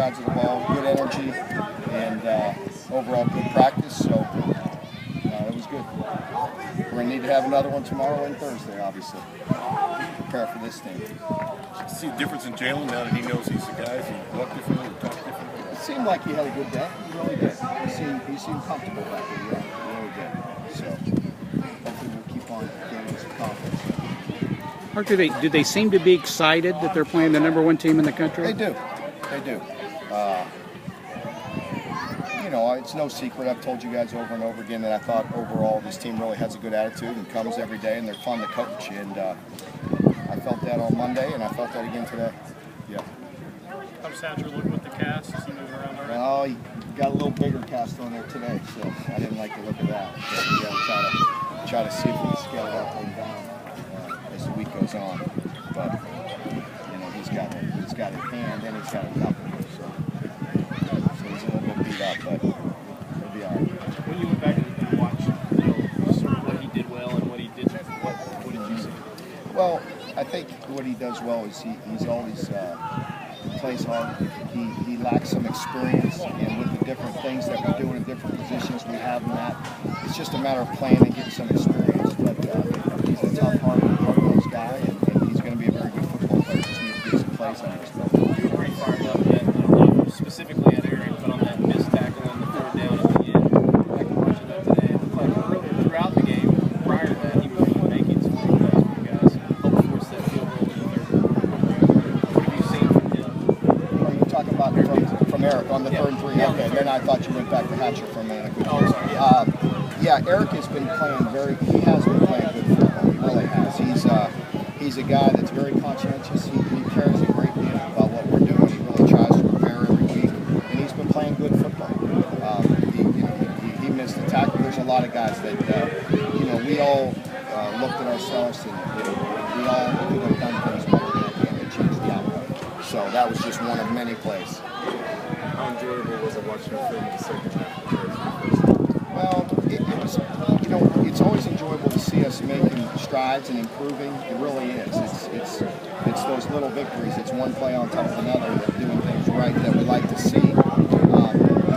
sides of the ball, good energy, and overall good practice. So it was good. We're going to need to have another one tomorrow and Thursday, obviously. Prepare for this thing. See the difference in Jalen now that he knows he's the guy? Does he walk differently, talk differently? It seemed like he had a good day. He really did. He seemed comfortable back there. Yeah, he really did. So hopefully we'll keep on gaining some confidence. Mark, do they seem to be excited that they're playing the #1 team in the country? They do. They do. You know, it's no secret. I've told you guys over and over again that I thought overall this team really has a good attitude and comes every day, and they're fun to coach. And I felt that on Monday, and I felt that again today. Yeah. How's Hatcher look with the cast? Is he moving around already? Well, he got a little bigger cast on there today, so I didn't like the look of that. But we got to try to see if we can scale it up and down as the week goes on. But you know, he's got it in hand and he's got it up. So he's a little bit beat up, but he'll be all right. When you went back and watched, you know, sort of what he did well and what he did, what did you see? Well, I think what he does well is he's always plays hard. He lacks some experience, and with the different things that we do in different positions, we have him at. It's just a matter of playing and getting some experience. But he's a tough, hard-nosed guy, and he's going to be a very good football player. Just need to get some plays on his stuff. You were pretty fired up that, specifically at Arian, but on that missed tackle on the 3rd down at the end. Back and watching that today, it looked like earlier throughout the game, prior to that, he was making some pretty plays for you guys. Helped force that field goal in the 3rd. What have you seen from him? Are you talking about from Eric on the 3rd and 3? Okay, then I thought you went back to Hatcher for a minute. Oh, sorry. Yeah, Eric has been playing he has been playing good football. He really has. He's a guy that's very conscientious. He cares a great deal about what we're doing. He really tries to prepare every week, and he's been playing good football. He missed the tackle. There's a lot of guys that we all looked at ourselves and we all could have done things better than that game and changed the outcome. So that was just one of many plays. How enjoyable was it watching the film in the second half? Well, it was, it's always enjoyable to see us making strides and improving. It really is. It's those little victories. It's one play on top of another, doing things right that we like to see. Like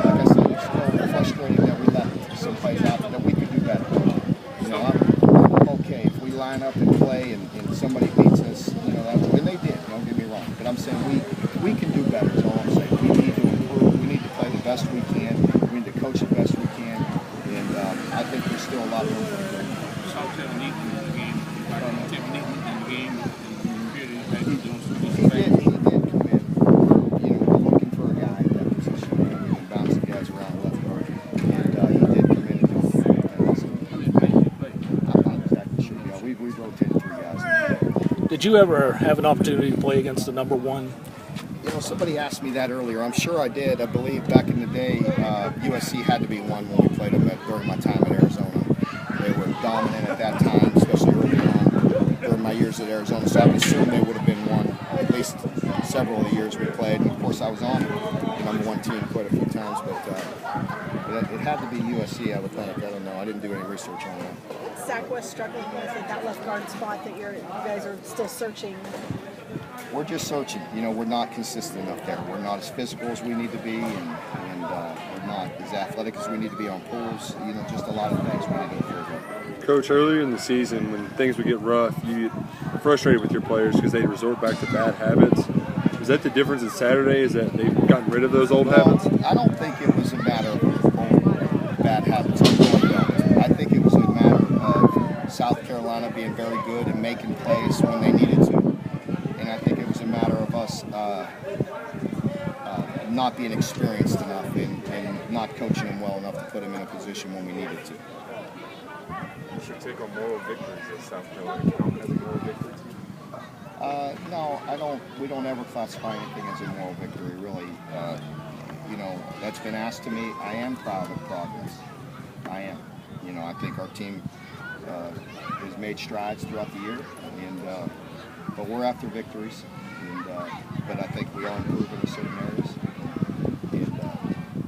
I said, it's still frustrating that we left some plays out that we could do better. You know, I'm okay if we line up and play and somebody beats us. You know, and they did. Don't get me wrong. But I'm saying we can do better. Is all I'm saying. We need to improve. We need to play the best we can. We need to coach the best we can. And I think there's still a lot of room for improvement. He did come in. You know, we're looking for a guy at that position. We can bounce the guys around left guard. And he did come in and do it. I'm not exactly sure. You know, we rotated 3 guys. Did you ever have an opportunity to play against the #1? You know, somebody asked me that earlier. I'm sure I did. I believe back in the day, USC had to be one when we played them during my time at Arizona. They were dominant at that time, especially early on during my years at Arizona. So I would assume they would have been one at least several of the years we played. And of course, I was on the #1 team quite a few times, but it had to be USC, I would think. I don't know. I didn't do any research on that. Zach West struggling with that left guard spot that you guys are still searching. We're just searching. You know, we're not consistent enough there. We're not as physical as we need to be, and we're not as athletic as we need to be on pulls. You know, just a lot of things we need to improve on. Coach, earlier in the season, when things would get rough, you get frustrated with your players because they resort back to bad habits. Is that the difference in Saturday? Is that they've gotten rid of those old habits? I don't think it was a matter of old bad habits. I really don't. I think it was a matter of South Carolina being very good and making plays when they needed to. And I think it was a matter of us not being experienced enough and not coaching them well enough to put them in a position when we needed to. You should take on moral victories at South Carolina. Count as a moral victory? No, I don't. We don't ever classify anything as a moral victory, really. You know, that's been asked to me. I am proud of progress. I am. You know, I think our team has made strides throughout the year, and but we're after victories. And but I think we are improving in certain areas, and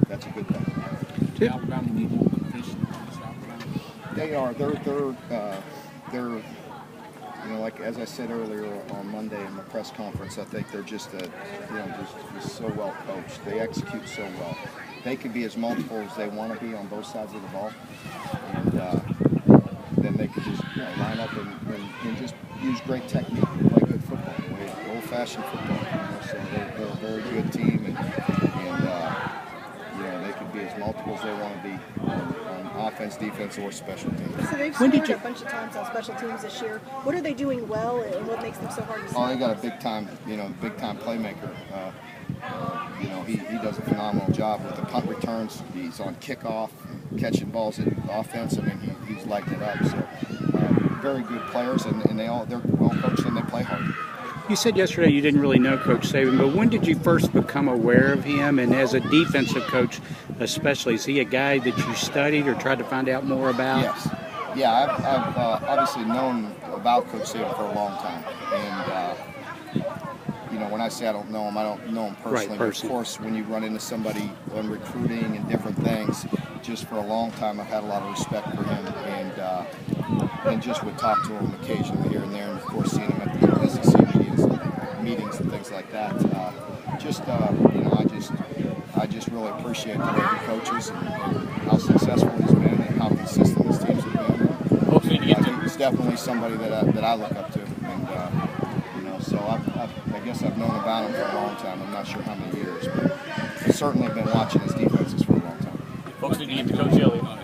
that's a good thing. Alabama need more competition. They are. They're you know, like as I said earlier on Monday in the press conference, I think they're just just so well coached. They execute so well. They can be as multiple as they want to be on both sides of the ball, and then they could just line up and just use great technique and play good football, old-fashioned football. So they're a very good team, and they could be as multiple as they want to be on offense, defense, or special teams. So they've scored a bunch of times on special teams this year. What are they doing well, and what makes them so hard to see? Oh, they got a big time playmaker. He does a phenomenal job with the punt returns. He's on kickoff, catching balls at offense. I mean, he's lighting it up. So very good players, and they're well coached and they play hard. You said yesterday you didn't really know Coach Saban, but when did you first become aware of him? And as a defensive coach especially, is he a guy that you studied or tried to find out more about? Yes. Yeah, I've obviously known about Coach Saban for a long time. And, when I say I don't know him personally. But of course, when you run into somebody on recruiting and different things, just for a long time I've had a lot of respect for him. And just would talk to him occasionally here and there. And, of course, seeing him at the SEC meetings and things like that. I just really appreciate the way he coaches and how successful he's been and how consistent his teams have been. Hopefully, He's definitely somebody that I look up to, and so I guess I've known about him for a long time. I'm not sure how many years, but I've certainly been watching his defenses for a long time. Folks need to get to Coach Elliott.